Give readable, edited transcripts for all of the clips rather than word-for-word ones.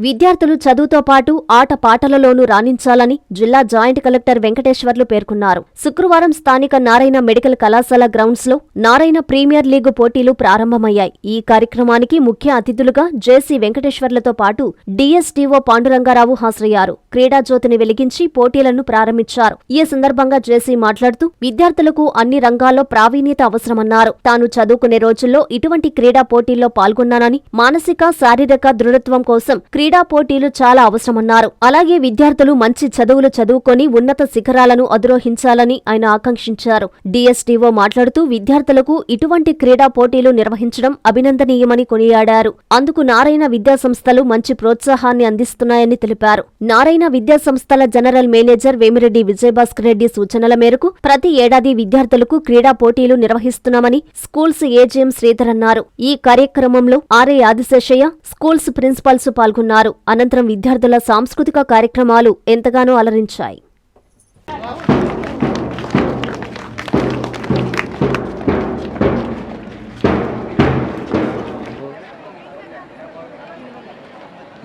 విద్యార్థులు చదువుతో పాటు ఆట పాటలలోనూ రాణించాలని జిల్లా జాయింట్ కలెక్టర్ వెంకటేశ్వర్లు పేర్కొన్నారు. శుక్రవారం స్థానిక నారాయణ మెడికల్ కళాశాల గ్రౌండ్స్ లో నారాయణ ప్రీమియర్ లీగ్ పోటీలు ప్రారంభమయ్యాయి. ఈ కార్యక్రమానికి ముఖ్య అతిథులుగా జేసీ వెంకటేశ్వర్లతో పాటు డీఎస్డీఓ పాండురంగారావు హాజరయ్యారు. క్రీడాజ్యోతిని వెలిగించి పోటీలను ప్రారంభించారు. ఈ సందర్భంగా జేసీ మాట్లాడుతూ విద్యార్థులకు అన్ని రంగాల్లో ప్రావీణ్యత అవసరమన్నారు. తాను చదువుకునే రోజుల్లో ఇటువంటి క్రీడా పోటీల్లో పాల్గొన్నానని, మానసిక శారీరక దృఢత్వం కోసం క్రీడా పోటీలు చాలా అవసరమన్నారు. అలాగే విద్యార్థులు మంచి చదువులు చదువుకొని ఉన్నత శిఖరాలను అధిరోహించాలని ఆయన ఆకాంక్షించారు. డీఎస్డీఓ మాట్లాడుతూ విద్యార్థులకు ఇటువంటి క్రీడా పోటీలు నిర్వహించడం అభినందనీయమని కొనియాడారు. అందుకు నారాయణ విద్యాసంస్థలు మంచి ప్రోత్సాహాన్ని అందిస్తున్నాయని తెలిపారు. నారాయణ విద్యాసంస్థల జనరల్ మేనేజర్ వేమిరెడ్డి విజయభాస్కర్ రెడ్డి సూచనల మేరకు ప్రతి ఏడాది విద్యార్థులకు క్రీడా పోటీలు నిర్వహిస్తున్నామని స్కూల్స్ ఏజీఎం శ్రీధర్ అన్నారు. ఈ కార్యక్రమంలో ఆర్ఏ ఆదిశేషయ్య, స్కూల్స్ ప్రిన్సిపల్స్ పాల్గొన్నారు. అనంతరం విద్యార్థుల సాంస్కృతిక కార్యక్రమాలు ఎంతగానో అలరించాయి.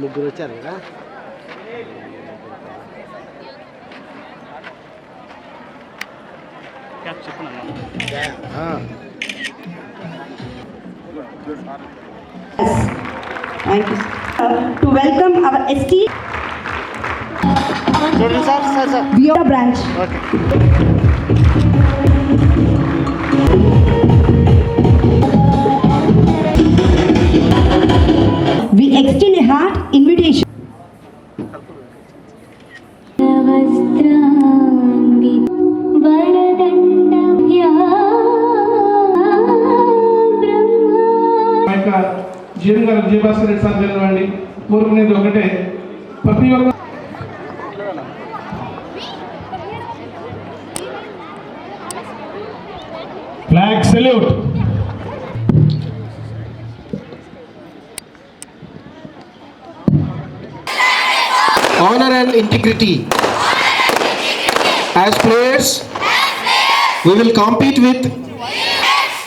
ముగ్గురు వచ్చారు కదా. Thank you. To welcome our ST Viola branch. Okay. We extend a heart invitation. GM గారు విజయభాస్కర్ రెడ్డి సార్ వెళ్ళండి. కోరుకునేది ఒకటే, ప్రతి ఒక్క flag salute. Honor and integrity. As players, we will compete with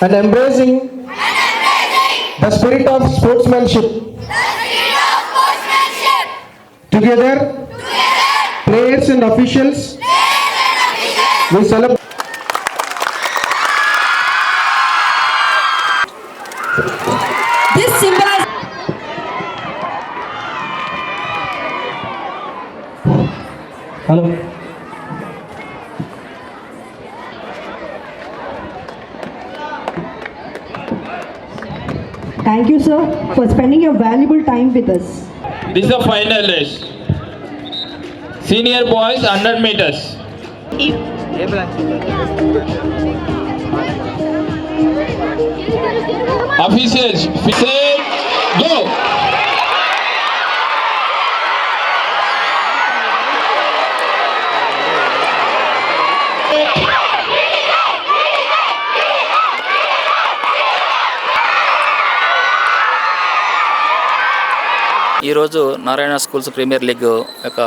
and embracing the spirit of sportsmanship. Together, players and officials, we celebrate. This symbolizes. Hello. Thank you, sir, for spending your valuable time with us. This is the final race. Senior boys 100 meters. Officials, set, go. ఈరోజు Narayana schools premier league యొక్క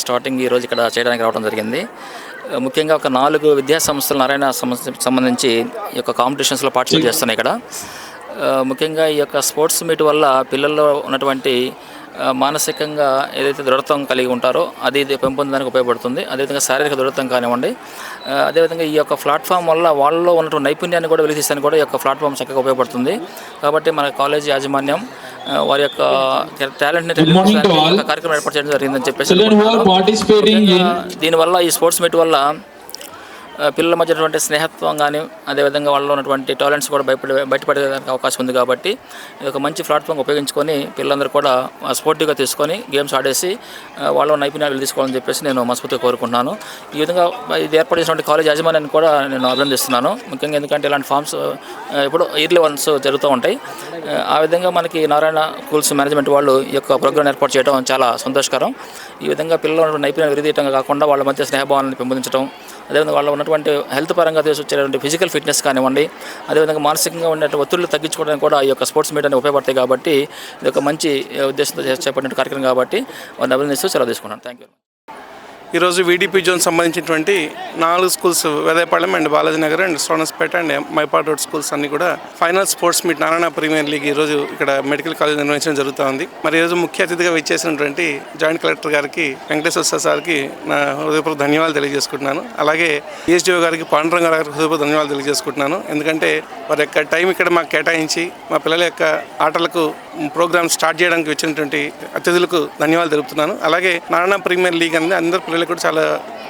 starting ఈరోజు ఇక్కడ చేయడానికి రావడం జరిగింది. ముఖ్యంగా ఒక 4 విద్యా సంస్థలు నారాయణ సంబంధించి ఈ యొక్క కాంపిటీషన్స్లో పార్టిసిపేట్ చేస్తున్నాయి. ఇక్కడ ముఖ్యంగా ఈ యొక్క స్పోర్ట్స్ మీట్ వల్ల పిల్లల్లో ఉన్నటువంటి మానసికంగా ఏదైతే దృఢత్వం కలిగి ఉంటారో అది పెంపొందడానికి ఉపయోగపడుతుంది. అదేవిధంగా శారీరక దృఢత్వం కానివ్వండి, అదేవిధంగా ఈ యొక్క ప్లాట్ఫామ్ వల్ల వాళ్ళలో ఉన్నటువంటి నైపుణ్యాన్ని కూడా వెలికిస్తానికి కూడా ఈ యొక్క ప్లాట్ఫామ్ చక్కగా ఉపయోగపడుతుంది. కాబట్టి మన కాలేజీ యాజమాన్యం వారి యొక్క టాలెంట్ని కార్యక్రమం ఏర్పాటు చేయడం జరిగిందని చెప్పేసి దీనివల్ల ఈ స్పోర్ట్స్ మీట్ వల్ల పిల్లల మధ్య ఉన్నటువంటి స్నేహత్వం కానీ, అదేవిధంగా వాళ్ళలో ఉన్నటువంటి టాలెంట్స్ కూడా బయటపడేదానికి అవకాశం ఉంది. కాబట్టి ఇది ఒక మంచి ప్లాట్ఫామ్ ఉపయోగించుకొని పిల్లలందరూ కూడా స్పోర్టివ్గా తీసుకొని గేమ్స్ ఆడేసి వాళ్ళ నైపుణ్యాలు తీసుకోవాలని చెప్పేసి నేను మనస్ఫూర్తిగా కోరుకుంటున్నాను. ఈ విధంగా ఇది ఏర్పాటు చేసినటువంటి కాలేజ్ యాజమాన్యాన్ని కూడా నేను అభినందిస్తున్నాను. ముఖ్యంగా ఎందుకంటే ఇలాంటి ఫార్మ్స్ ఎప్పుడు ఇయర్లీ వన్స్ జరుగుతూ ఉంటాయి. ఆ విధంగా మనకి నారాయణ స్కూల్స్ మేనేజ్మెంట్ వాళ్ళు ఈ యొక్క ప్రోగ్రాం ఏర్పాటు చేయడం చాలా సంతోషకరం. ఈ విధంగా పిల్లల నైపుణ్యాలు విరిదీయటం కాకుండా వాళ్ళ మధ్య స్నేహభావాలను పెంపొందించడం, అదేవిధంగా వాళ్ళ ఉన్నటువంటి హెల్త్ పరంగా తీసుకొచ్చేటువంటి ఫిజికల్ ఫిట్నెస్ కానివ్వండి, అదేవిధంగా మానసికంగా ఉన్నటువంటి ఒత్తిళ్లు తగ్గించుకోవడానికి కూడా ఈ యొక్క స్పోర్ట్స్ మీట్ అనేది ఉపయోగపడతాయి. కాబట్టి ఇది ఒక మంచి ఉద్దేశంతో చేపట్టిన కార్యక్రమం కాబట్టి వారిని అభినందిస్తూ సెలవు తీసుకున్నాను. Thank you. ఈరోజు వీడిపి జోన్ సంబంధించినటువంటి 4 schools Vedayapalem and Balaji Nagar and Sonaspeta and Mypad road schools అన్ని కూడా final sports meet Narayana premier league ఈరోజు ఇక్కడ మెడికల్ కాలేజ్ నిర్వహించడం జరుగుతుంది. మరి ఈరోజు ముఖ్య అతిథిగా విచ్చేసినటువంటి జాయింట్ కలెక్టర్ గారికి, వెంకటేశ్వర సార్కి నా హృదయపూర్వక ధన్యవాదాలు తెలియజేసుకుంటున్నాను. అలాగే ESDO గారికి, పాండురంగ గారికి హృదయపూర్వక ధన్యవాదాలు తెలియజేసుకుంటున్నాను. ఎందుకంటే వారి యొక్క టైం ఇక్కడ మాకు కేటాయించి మా పిల్లల యొక్క ఆటలకు ప్రోగ్రామ్ స్టార్ట్ చేయడానికి వచ్చినటువంటి అతిథులకు ధన్యవాదాలు తెలుపుతున్నాను. అలాగే నారాయణ ప్రీమియర్ లీగ్ అనేది అందరి పిల్లలకు కూడా చాలా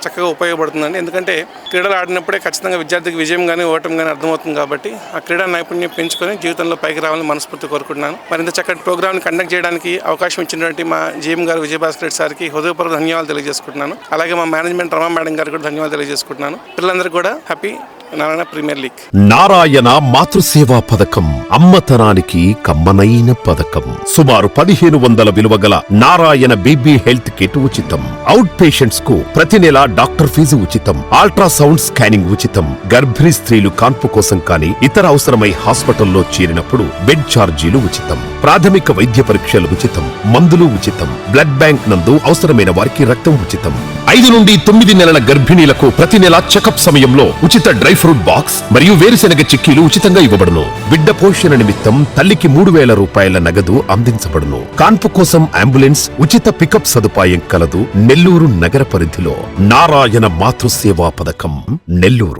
చక్కగా ఉపయోగపడుతుందండి. ఎందుకంటే క్రీడలు ఆడినప్పుడే ఖచ్చితంగా విద్యార్థికి విజయం కానీ ఓటమి కానీ అర్థమవుతుంది. కాబట్టి ఆ క్రీడా నైపుణ్యం పెంచుకొని జీవితంలో పైకి రావాలని మనస్ఫూర్తి కోరుకుంటున్నాను. మరింత చక్కటి ప్రోగ్రామ్ని కండక్ట్ చేయడానికి అవకాశం ఇచ్చినటువంటి మా GM గారు విజయభాస్కర్ రెడ్డి సార్కి హృదయపూర్వక ధన్యవాదాలు తెలియజేసుకుంటున్నాను. అలాగే మా మేనేజ్మెంట్ రమా మేడం గారికి కూడా ధన్యవాదాలు తెలియజేసుకుంటున్నాను. పిల్లలందరికీ కూడా happy Narayana premier league. Narayana మాతృసేవా పథకం అమ్మతనానికి కమ్మనైన పథకం. సుమారు 1500 విలువ గల నారాయణ బీబీ హెల్త్ కిట్ ఉచితం. అవుట్ పేషెంట్స్ కు ప్రతి నెల డాక్టర్ ఫీజు ఉచితం. అల్ట్రాసౌండ్ స్కానింగ్ ఉచితం. గర్భిణీ స్త్రీలు కాన్పు కోసం కానీ ఇతర అవసరమై హాస్పిటల్లో చేరినప్పుడు బెడ్ ఛార్జీలు ఉచితం. ప్రాథమిక వైద్య పరీక్షలు ఉచితం. మందులు ఉచితం. బ్లడ్ బ్యాంక్ నందు అవసరమైన వారికి రక్తం ఉచితం. 5 నుండి 9 నెలల గర్భిణీలకు ప్రతి నెల చెకప్ సమయంలో ఉచిత డ్రై ఫ్రూట్ బాక్స్ మరియు వేరుశెనగ చిక్కీలు ఉచితంగా ఇవ్వబడును. బిడ్డ పోషణ నిమిత్తం తల్లికి 3000 రూపాయల నగదు అందించబడును. కాన్పు కోసం అంబులెన్స్ ఉచిత పికప్ సదుపాయం కలదు. నెల్లూరు నగర పరిధిలో నారాయణ మాతృసేవా పథకం, నెల్లూరు.